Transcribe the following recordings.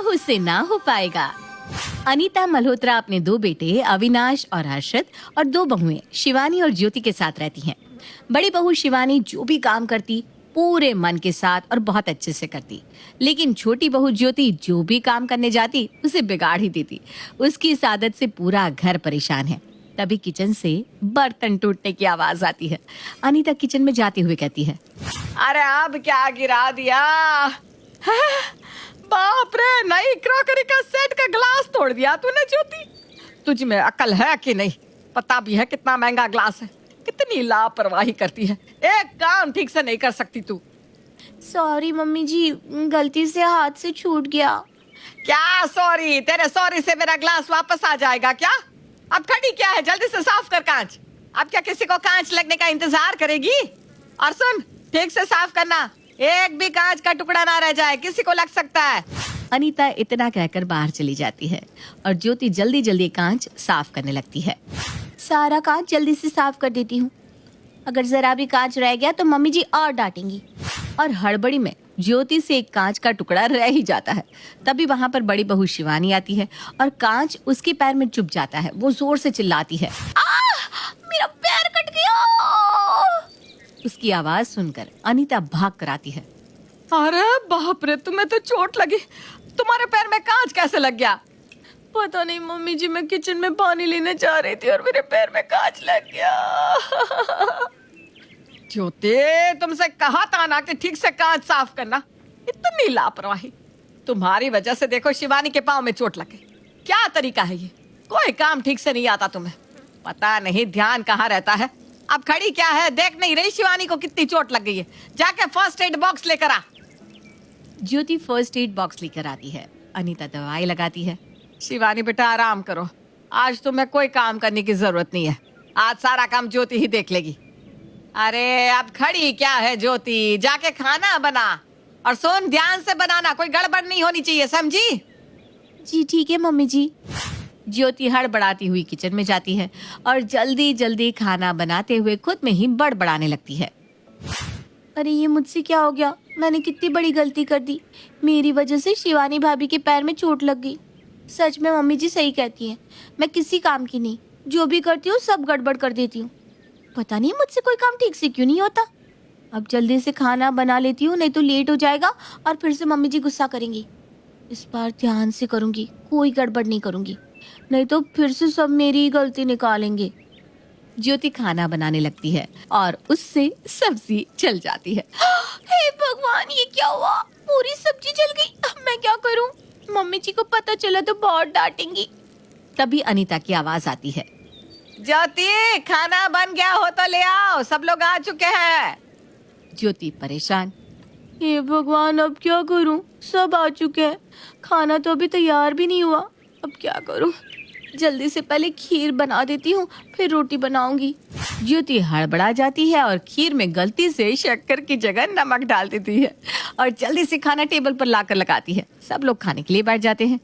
बहू से ना हो पाएगा। अनीता मल्होत्रा अपने 2 बेटे अविनाश और हर्षद और 2 बहुएं शिवानी और ज्योति के साथ रहती हैं। बड़ी बहू शिवानी जो भी काम करती पूरे मन के साथ और बहुत अच्छे से करती, लेकिन छोटी बहू ज्योति जो भी काम करने जाती उसे बिगाड़ ही देती। उसकी इस आदत से पूरा घर परेशान है। तभी किचन से बर्तन टूटने की आवाज आती है। अनीता किचन में जाते हुए कहती है, अरे अब क्या गिरा दिया? बाप रे, नई क्रॉकरी का सेट का ग्लास तोड़ दिया तूने ज्योति। तुझ में अकल है कि नहीं? पता भी है कितना महंगा ग्लास है। कितनी लापरवाही करती है, एक काम ठीक से नहीं कर सकती तू। सॉरी मम्मी जी, गलती से हाथ से छूट गया। क्या सॉरी? तेरे सॉरी से मेरा ग्लास वापस आ जाएगा क्या? अब खड़ी क्या है, जल्दी से साफ कर कांच। अब क्या किसी को कांच लगने का इंतजार करेगी? और सुन, ठीक से साफ करना, एक भी कांच का टुकड़ा ना रह जाए, किसी को लग सकता है। अनीता इतना कहकर बाहर चली जाती है और ज्योति जल्दी जल्दी कांच साफ करने लगती है। सारा कांच जल्दी से साफ कर देती हूँ, अगर जरा भी कांच रह गया तो मम्मी जी और डांटेंगी। और हड़बड़ी में ज्योति से एक कांच का टुकड़ा रह ही जाता है। तभी वहाँ पर बड़ी बहू शिवानी आती है और कांच उसके पैर में चुभ जाता है। वो जोर से चिल्लाती है, मेरा पैर कट गया। उसकी आवाज सुनकर अनीता भाग कर आती है। अरे बाप रे, तुम्हें तो चोट लगी। तुम्हारे पैर में कांच कैसे लग गया? पता नहीं मम्मी जी, मैं किचन में पानी लेने जा रही थी और मेरे पैर में कांच लग गया। ज्योति, तुमसे कहा था ना कि ठीक से कांच साफ करना। इतनी लापरवाही। तुम्हारी वजह से देखो शिवानी के पाँव में चोट लग गई। क्या तरीका है ये? कोई काम ठीक से नहीं आता तुम्हें। पता नहीं ध्यान कहाँ रहता है। अब खड़ी क्या है, देख नहीं रही शिवानी को कितनी चोट लग गई है? जाके फर्स्ट एड बॉक्स लेकर आ। ज्योति फर्स्ट एड बॉक्स लेकर आती है। अनीता दवाई लगाती है। शिवानी बेटा, आराम करो। आज तुम्हें कोई काम करने की जरूरत नहीं है। आज सारा काम ज्योति ही देख लेगी। अरे अब खड़ी क्या है ज्योति, जाके खाना बना। और सुन, ध्यान से बनाना, कोई गड़बड़ नहीं होनी चाहिए, समझी? जी ठीक है मम्मी जी। ज्योति हड़बड़ाती हुई किचन में जाती है और जल्दी जल्दी खाना बनाते हुए खुद में ही बड़बड़ाने लगती है। अरे ये मुझसे क्या हो गया? मैंने कितनी बड़ी गलती कर दी। मेरी वजह से शिवानी भाभी के पैर में चोट लग गई। सच में मम्मी जी सही कहती हैं, मैं किसी काम की नहीं, जो भी करती हूँ सब गड़बड़ कर देती हूँ। पता नहीं मुझसे कोई काम ठीक से क्यों नहीं होता। अब जल्दी से खाना बना लेती हूँ, नहीं तो लेट हो जाएगा और फिर से मम्मी जी गुस्सा करेंगी। इस बार ध्यान से करूँगी, कोई गड़बड़ नहीं करूँगी, नहीं तो फिर से सब मेरी ही गलती निकालेंगे। ज्योति खाना बनाने लगती है और उससे सब्जी जल जाती है। हे भगवान, ये क्या हुआ? पूरी सब्जी जल गई। अब मैं क्या करूं? मम्मी जी को पता चला तो बहुत डांटेंगी। तभी अनीता की आवाज आती है, ज्योति, खाना बन गया हो तो ले आओ, सब लोग आ चुके हैं। ज्योति परेशान, हे भगवान अब क्या करूं? सब आ चुके हैं, खाना तो अभी तैयार भी नहीं हुआ, अब क्या करूं? जल्दी से पहले खीर बना देती हूँ, फिर रोटी बनाऊंगी। ज्योति हड़बड़ा जाती है और खीर में गलती से शक्कर की जगह नमक डाल देती है और जल्दी से खाना टेबल पर लाकर लगाती है। सब लोग खाने के लिए बैठ जाते हैं।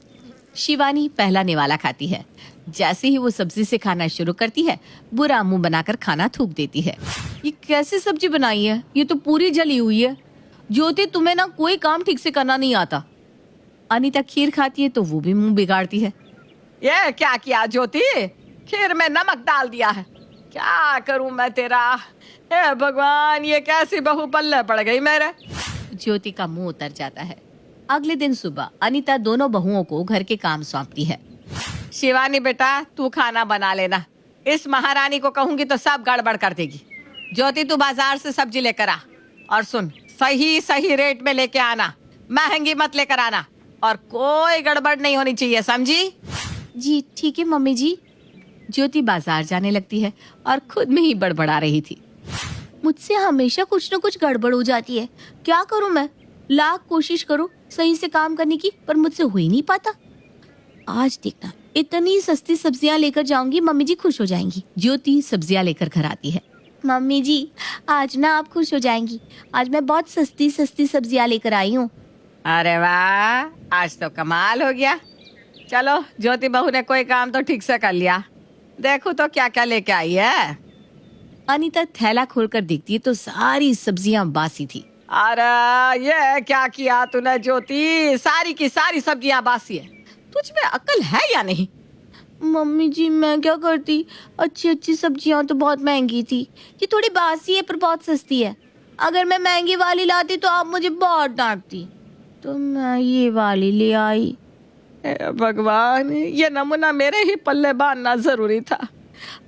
शिवानी पहला निवाला खाती है। जैसे ही वो सब्जी से खाना शुरू करती है, बुरा मुंह बनाकर खाना थूक देती है। ये कैसे सब्जी बनाई है? ये तो पूरी जली हुई है। ज्योति, तुम्हें ना कोई काम ठीक से करना नहीं आता। अनीता खीर खाती है तो वो भी मुंह बिगाड़ती है। ये क्या किया ज्योति? खीर में नमक डाल दिया है। क्या करूं मैं तेरा? हे भगवान, ये कैसी बहू पल्ले पड़ गई मेरे। ज्योति का मुंह उतर जाता है। अगले दिन सुबह अनीता दोनों बहुओं को घर के काम सौंपती है। शिवानी बेटा, तू खाना बना लेना। इस महारानी को कहूंगी तो सब गड़बड़ कर देगी। ज्योति, तू बाजार से सब्जी लेकर आ और सुन, सही सही रेट में लेके आना, महंगी मत लेकर आना और कोई गड़बड़ नहीं होनी चाहिए, समझी? जी ठीक है मम्मी जी। ज्योति बाजार जाने लगती है और खुद में ही बड़बड़ा रही थी। मुझसे हमेशा कुछ न कुछ गड़बड़ हो जाती है, क्या करूं मैं? लाख कोशिश करूं सही से काम करने की, पर मुझसे हो ही नहीं पाता। आज देखना, इतनी सस्ती सब्जियां लेकर जाऊंगी, मम्मी जी खुश हो जाएंगी। ज्योति सब्जियां लेकर घर आती है। मम्मी जी, आज ना आप खुश हो जाएंगी, आज मैं बहुत सस्ती सस्ती सब्जियां लेकर आई हूँ। अरे वाह, आज तो कमाल हो गया। चलो, ज्योति बहू ने कोई काम तो ठीक से कर लिया। देखो तो क्या क्या लेके आई है। अनीता थैला खोलकर देखती है तो सारी सब्जियां बासी थी अरे ये क्या किया तूने ज्योति, सारी की सारी सब्जियां बासी है। तुझ में अकल है या नहीं? मम्मी जी मैं क्या करती, अच्छी अच्छी सब्जियां तो बहुत महंगी थी। ये थोड़ी बासी है पर बहुत सस्ती है। अगर मैं महंगी वाली लाती तो आप मुझे बहुत डांटती, तो मैं ये वाली ले आई। भगवान, ये नमूना मेरे ही पल्ले बांधना जरूरी था।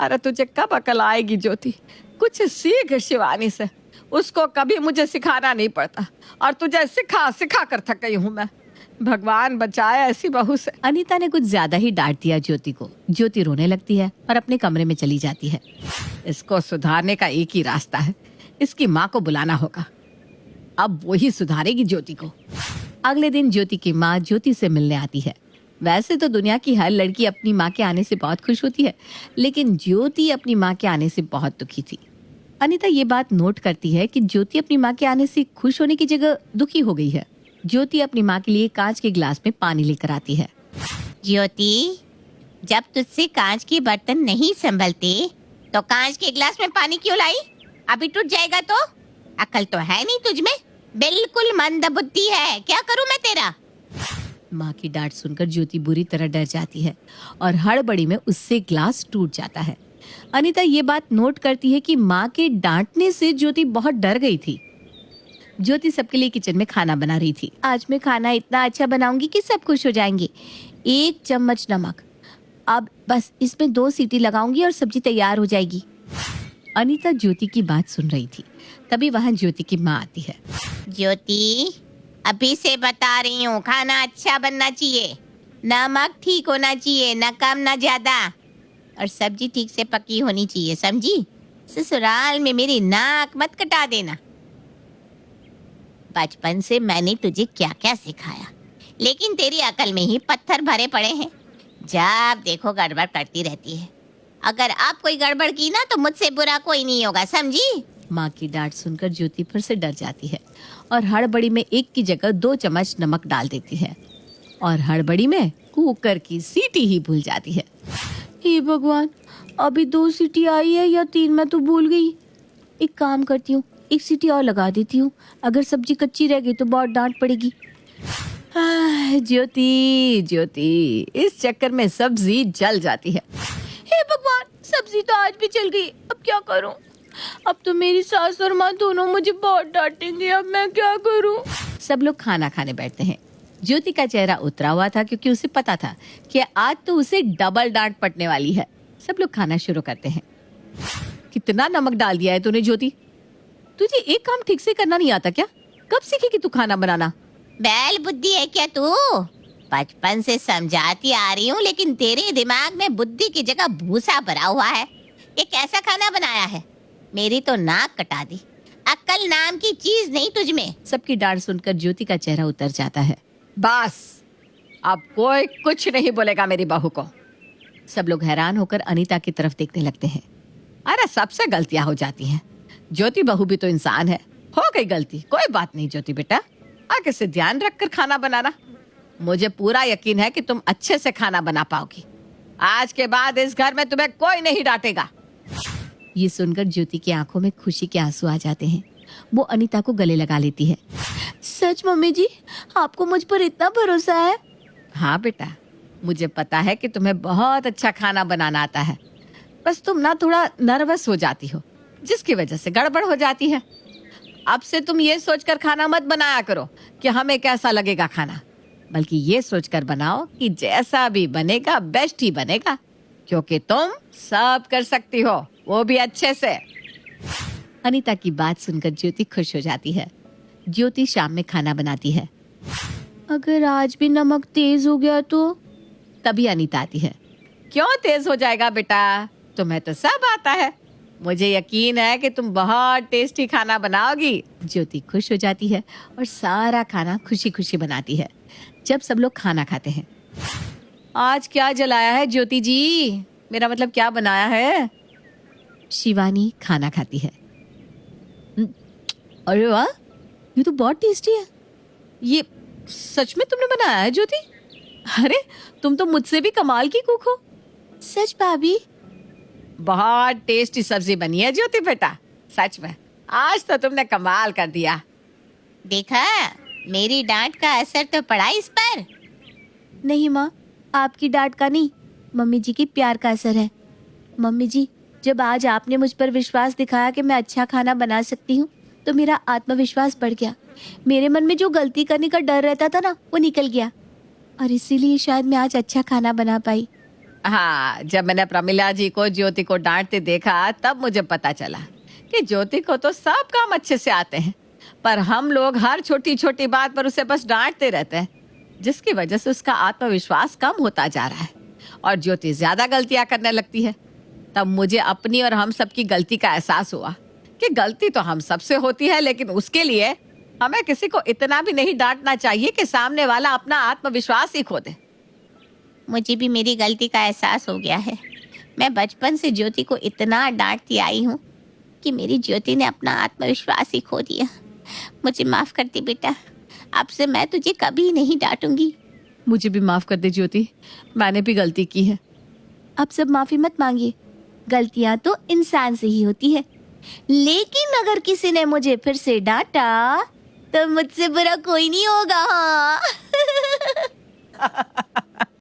अरे तुझे कब अकल आएगी ज्योति? कुछ सीख शिवानी से, उसको कभी मुझे सिखाना नहीं पड़ता और तुझे सिखा सिखा कर थक गई हूं मैं। भगवान बचाए ऐसी बहू से। अनीता ने कुछ ज्यादा ही डांट दिया ज्योति को। ज्योति रोने लगती है और अपने कमरे में चली जाती है। इसको सुधारने का एक ही रास्ता है, इसकी माँ को बुलाना होगा। अब वही सुधारेगी ज्योति को। अगले दिन ज्योति की माँ ज्योति से मिलने आती है। वैसे तो दुनिया की हर लड़की अपनी माँ के आने से बहुत खुश होती है, लेकिन ज्योति अपनी माँ के आने से बहुत दुखी थी। अनीता ये बात नोट करती है कि ज्योति अपनी माँ के आने से खुश होने की जगह दुखी हो गई है। ज्योति अपनी माँ के लिए कांच के गिलास में पानी लेकर आती है। ज्योति, जब तुझसे कांच के बर्तन नहीं संभलते तो कांच के गिलास में पानी क्यों लाई? अभी टूट जाएगा तो? अकल तो है नहीं तुझ में, बिल्कुल मंद बुद्धि है। क्या करूं मैं तेरा? माँ की डांट सुनकर ज्योति बुरी तरह डर जाती है और हड़बड़ी में उससे ग्लास टूट जाता है। अनीता ये बात नोट करती है कि माँ के डांटने से ज्योति बहुत डर गई थी। ज्योति सबके लिए किचन में खाना बना रही थी। आज मैं खाना इतना अच्छा बनाऊंगी कि सब खुश हो जाएंगे। 1 चम्मच नमक, अब बस इसमें 2 सीटी लगाऊंगी और सब्जी तैयार हो जाएगी। अनीता ज्योति की बात सुन रही थी, तभी वहाँ ज्योति की माँ आती है। ज्योति, अभी से बता रही हूँ, खाना अच्छा बनना चाहिए, नमक ठीक होना चाहिए, न कम न ज्यादा, और सब्जी ठीक से पकी होनी चाहिए, समझी? ससुराल में मेरी नाक मत कटा देना। बचपन से मैंने तुझे क्या क्या सिखाया, लेकिन तेरी अकल में ही पत्थर भरे पड़े हैं। जब देखो गड़बड़ करती रहती है। अगर आप कोई गड़बड़ की ना तो मुझसे बुरा कोई नहीं होगा, समझी? माँ की डांट सुनकर ज्योति फिर से डर जाती है और हड़बड़ी में 1 की जगह 2 चम्मच नमक डाल देती है और हड़बड़ी में कुकर की सीटी ही भूल जाती है। हे भगवान, अभी 2 सीटी आई है या 3, मैं तो भूल गई। एक काम करती हूँ, 1 सीटी और लगा देती हूँ। अगर सब्जी कच्ची रह गई तो बहुत डांट पड़ेगी। ज्योति ज्योति, इस चक्कर में सब्जी जल जाती है। हे भगवान, सब्जी तो आज भी जल गई, अब क्या करूँ? अब तो मेरी सास और माँ दोनों मुझे बहुत डांटेंगे, अब मैं क्या करूँ? सब लोग खाना खाने बैठते हैं। ज्योति का चेहरा उतरा हुआ था क्योंकि उसे पता था कि आज तो उसे डबल डांट पड़ने वाली है। सब लोग खाना शुरू करते हैं। कितना नमक डाल दिया है तूने ज्योति? तुझे एक काम ठीक से करना नहीं आता क्या? कब सीखेगी तू खाना बनाना? बैल बुद्धि है क्या तू? बचपन से समझाती आ रही हूँ, लेकिन तेरे दिमाग में बुद्धि की जगह भूसा भरा हुआ है। ये कैसा खाना बनाया है? मेरी तो नाक कटा दी। अक्ल नाम की चीज नहीं तुझ में। सबकी डांट सुनकर ज्योति का चेहरा उतर जाता है। बस, अब कोई कुछ नहीं बोलेगा मेरी बहू को। सब लोग हैरान होकर अनीता की तरफ देखने लगते हैं। अरे सबसे गलतियां हो जाती हैं। ज्योति बहू भी तो इंसान है, हो गई गलती, कोई बात नहीं ज्योति बेटा, आगे से ध्यान रखकर खाना बनाना। मुझे पूरा यकीन है कि तुम अच्छे से खाना बना पाओगी। आज के बाद इस घर में तुम्हें कोई नहीं डांटेगा। ये सुनकर ज्योति की आंखों में खुशी के आंसू आ जाते हैं। वो अनीता को गले लगा लेती है। सच मम्मी जी, आपको मुझ पर इतना भरोसा है? हाँ बेटा, मुझे पता है कि तुम्हें बहुत अच्छा खाना बनाना आता है। बस तुम ना थोड़ा नर्वस हो जाती हो, जिसकी वजह से गड़बड़ हो जाती है। अब से तुम ये सोचकर खाना मत बनाया करो कि हमें कैसा लगेगा खाना, बल्कि ये सोचकर बनाओ कि जैसा भी बनेगा बेस्ट ही बनेगा, क्योंकि तुम सब कर सकती हो, वो भी अच्छे से। अनीता की बात सुनकर ज्योति खुश हो जाती है। ज्योति शाम में खाना बनाती है। अगर आज भी नमक तेज हो गया तो? तभी अनीता आती है। क्यों तेज हो जाएगा बेटा, तुम्हें तो सब आता है। मुझे यकीन है कि तुम बहुत टेस्टी खाना बनाओगी। ज्योति खुश हो जाती है और सारा खाना खुशी खुशी बनाती है। जब सब लोग खाना खाते हैं। आज क्या जलाया है ज्योति जी? मेरा मतलब क्या बनाया है? शिवानी खाना खाती है। अरे वाह, ये तो बहुत टेस्टी है। ये सच में तुमने बनाया है ज्योति? अरे तुम तो मुझसे भी कमाल की कुक हो। सच भाभी? बहुत टेस्टी सब्जी बनी है ज्योति बेटा, सच में आज तो तुमने कमाल कर दिया। देखा, मेरी डांट का असर तो पड़ा इस पर। नहीं माँ, आपकी डांट का नहीं, मम्मी जी की प्यार का असर है। मम्मी जी, जब आज आपने मुझ पर विश्वास दिखाया कि मैं अच्छा खाना बना सकती हूँ, तो मेरा आत्मविश्वास बढ़ गया। मेरे मन में जो गलती करने का डर रहता था ना, वो निकल गया, और इसीलिए शायद मैं आज अच्छा खाना बना पाई। हाँ, जब मैंने प्रमिला जी को ज्योति को डांटते देखा तब मुझे पता चला कि ज्योति को तो सब काम अच्छे से आते हैं, पर हम लोग हर छोटी छोटी बात पर उसे बस डांटते रहते हैं, जिसकी वजह से उसका आत्मविश्वास कम होता जा रहा है और ज्योति ज्यादा गलतियां करने लगती है। तब मुझे अपनी और हम सबकी गलती का एहसास हुआ कि गलती तो हम सबसे होती है, लेकिन उसके लिए हमें किसी को इतना भी नहीं डांटना चाहिए कि सामने वाला अपना आत्मविश्वास ही खो दे। मुझे भी मेरी गलती का एहसास हो गया है। मैं बचपन से ज्योति को इतना डांटती आई हूँ कि मेरी ज्योति ने अपना आत्मविश्वास ही खो दिया। मुझे माफ कर दे बेटा, अब से मैं तुझे कभी नहीं डांटूंगी। मुझे भी माफ कर दे ज्योति, मैंने भी गलती की है। अब सब माफी मत मांगिए, गलतियां तो इंसान से ही होती है, लेकिन अगर किसी ने मुझे फिर से डांटा तो मुझसे बुरा कोई नहीं होगा। हाँ।